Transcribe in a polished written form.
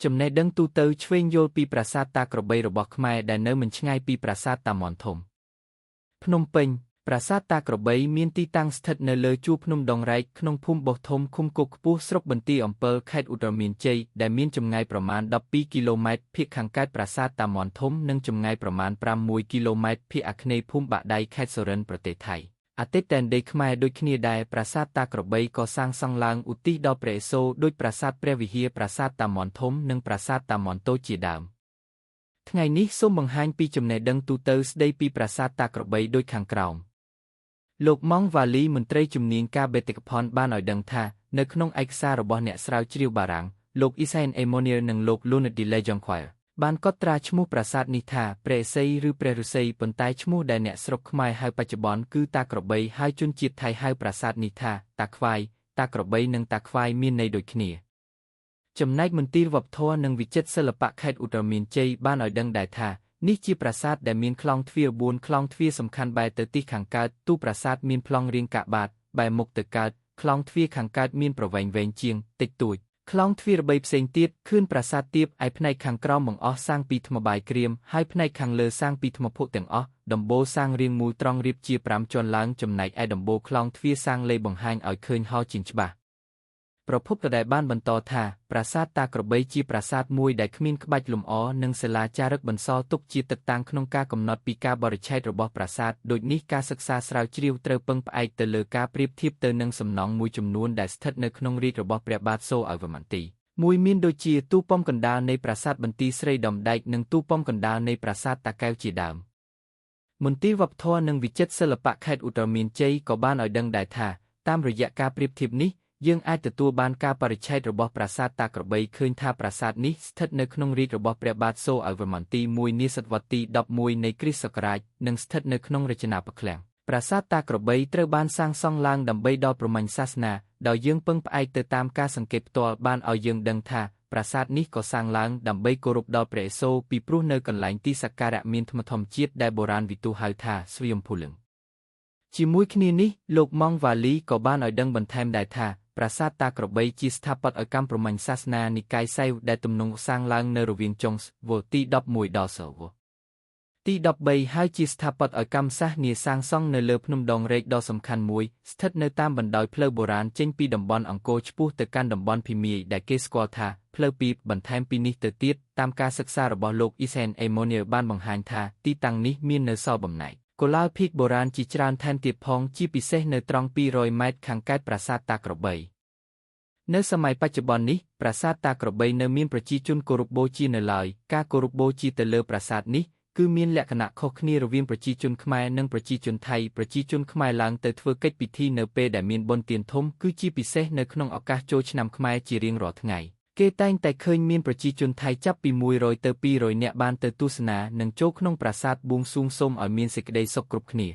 ចំណេះដឹងទូទៅឆ្វេងយល់ពីប្រាសាទតាក្របីរបស់ខ្មែរដែលនៅមិនឆ្ងាយពីប្រាសាទតាមាន់ធំភ្នំពេញប្រាសាទតាក្របីមានទីតាំងស្ថិតនៅលើជួរភ្នំដងរែកក្នុងភូមិបោះធំឃុំគោកខ្ពស់ស្រុកបន្ទាយអំពិលខេត្តឧត្តរមានជ័យដែលមានចម្ងាយប្រមាណ12គីឡូម៉ែត្រភាគខាងកើតប្រាសាទតាមាន់ធំនិងចម្ងាយប្រមាណ6គីឡូម៉ែត្រភាគអាគ្នេយ៍ភូមិបាក់ដៃខេត្តសុរិន្ទប្រទេសថៃអតីតតែនដីខ្មែរដូចគ្នាដែរប្រាសាទតាក្របីក៏សាងសង់ឡើងឧទ្ទិសដល់ព្រះឥសូរដូចប្រាសាទព្រះវិហារប្រាសាទតាមាន់ធំនិងប្រាសាទតាមាន់តូចជាដើមថ្ងៃនេះសូមបង្ហាញពីចំណេះដឹងទូទៅស្ដីពីប្រាសាទតាក្របីដូចខាងក្រោមលោកម៉ង់វ៉ាលីមន្ត្រីជំនាញការបេតិកភណ្ឌបានឲ្យដឹងថានៅក្នុងឯកសាររបស់អ្នកស្រាវជ្រាវបារាំងលោកអ៊ីសែនអេម៉ូនីរនិងលោកលូណាឌីលេយ៉ងខ្វែរបានកត់ត្រាឈ្មោះប្រាសាទនេះថាព្រះឥសីឬព្រះឫស្សីប៉ុន្តែឈ្មោះដែលអ្នកស្រុកខ្មែសហៅបច្ចុប្បន្នគឺតាក្របីហើយជនជាតិថៃហៅប្រាសាទនេះថាតាខ្វាយតាក្របីនិងតាខ្វាយមានន័យដូចគ្នាចំណែកមន្ទីរវប្បធម៌និងវិចិត្រសិល្បៈខេត្តឧត្តរមានជ័យបានឲ្យដឹងដែរថានេះជាប្រាសាទដែលមានក្លោងទ្វារ4ក្លោងទ្វារសំខាន់បែរទៅទិសខាងកើតទូប្រាសាទមានប្លង់រាងកាបាតបែរមុខទៅកើតក្លោងទ្វារខាងកើតមានប្រវែងវែងជាងតិចតួចក្លោងទ្វារ3ផ្សេងទៀតខឿនប្រាសាទទាបឯផ្នែកខាងក្រោមបង្អស់សាងពីថ្មបាយក្រៀមហើយផ្នែកខាងលើសាងពីថ្មភក់ទាំងអស់ដំបូលសាងរាងមូលត្រង់រៀបជា5ជាន់ឡើងចំណែកឯដំបូលក្លោងទ្វារសាងលេបង្ហាញឲ្យឃើញហោជាងច្បាស់ប្រភពដដែលបានបន្តថាប្រាសាទតាក្របីជាប្រាសាទមួយដែលគ្មានក្បាច់លម្អនិងសិលាចារឹកបន្សល់ទុកជាទឹកតាំងក្នុងការកំណត់ពីការបរិច្ឆេទរបស់ប្រាសាទដូចនេះការសិក្សាស្រាវជ្រាវត្រូវពឹងផ្អែកទៅលើការប្រៀបធៀបទៅនឹងសំណង់មួយចំនួនដែលស្ថិតនៅក្នុងរាជរបស់ព្រះបាទសូអវ្មន្ទីមួយមានដូចជាទូប៉មកណ្ដាលនៃប្រាសាទបន្ទាយស្រីដំដែកនិងទូប៉មកណ្ដាលនៃប្រាសាទតាកែវជាដើមមន្ទីរវប្បធម៌និងវិចិត្រសិល្បៈខេត្តឧត្តរមានជ័យក៏បានឲ្យដឹងដែរថាតាមរយៈការប្រៀបធៀបនេះយើងអាចទទួលបានការបរិច្ឆេទរបស់ប្រាសាទតាក្របីឃើញថាប្រាសាទនេះស្ថិតនៅក្នុងរាជរបស់ព្រះបាទសូអវ្មន្ទីមួយនាសតវត្សទី11នៃគ្រិស្តសករាជនិងស្ថិតនៅក្នុងរចនាបថឃ្លាំងប្រាសាទតាក្របីត្រូវបានសាងសង់ឡើងដើម្បីដល់ព្រហ្មញ្ញសាសនាដោយយើងពឹងផ្អែកទៅតាមការសង្កេតផ្ទាល់បានឲ្យយើងដឹងថាប្រាសាទនេះក៏សាងឡើងដើម្បីគោរពដល់ព្រះឥសូរពីព្រោះនៅកន្លែងទីសក្ការៈមានថ្មធម្មជាតិដែលបុរាណវិទូហៅថាស្វាយភូលឹងជាមួយគ្នានេះលោកម៉ង់វ៉ាលីក៏បានឲ្យដឹងបន្ថែមដែរថាប្រាសាទតាក្របីជាស្ថាបត្យកម្មព្រហ្មញ្ញសាសនានិកាយសែវដែលទំនងសាងឡើងនៅរវាងចុងសវទី11ដល់សវទី13ហើយជាស្ថាបត្យកម្មសាសនាសាងសង់នៅលើភ្នំដងរែកដ៏សំខាន់មួយស្ថិតនៅតាមបណ្ដោយផ្លូវបុរាណចេញពីតំបន់អង្គរឆ្ពោះទៅកាន់តំបន់ភីមាយដែលគេស្គាល់ថាផ្លូវពីរបន្ថែមពីនេះទៅទៀតតាមការសិក្សារបស់លោកអ៊ីសែនអេម៉ូនីរបានបង្ហាញថាទីតាំងនេះមាននៅសល់បំណែកកុលាលភិកបុរាណជាច្រើនថែមទៀតផងជាពិសេសនៅត្រង់200ម៉ែត្រខាងកើតប្រាសាទតាក្របីនៅសម័យបច្ចុប្បន្ននេះប្រាសាទតាក្របីនៅមានប្រជាជនគោរពបូជានៅឡើយការគោរពបូជាទៅលើប្រាសាទនេះគឺមានលក្ខណៈខុសគ្នារវាងប្រជាជនខ្មែរនិងប្រជាជនថៃប្រជាជនខ្មែរឡើងទៅធ្វើកិច្ចពិធីនៅពេលដែលមានបុណ្យទានធំគឺជាពិសេសនៅក្នុងឱកាសចូលឆ្នាំខ្មែរជារៀងរាល់ថ្ងៃគេតែងតែឃើញមានប្រជាជនថៃចាប់ពី100ទៅ200នាក់បានទៅទស្សនានិងចូលក្នុងប្រាសាទបួងសួងសូមឲ្យមានសេចក្តីសុខគ្រប់គ្នា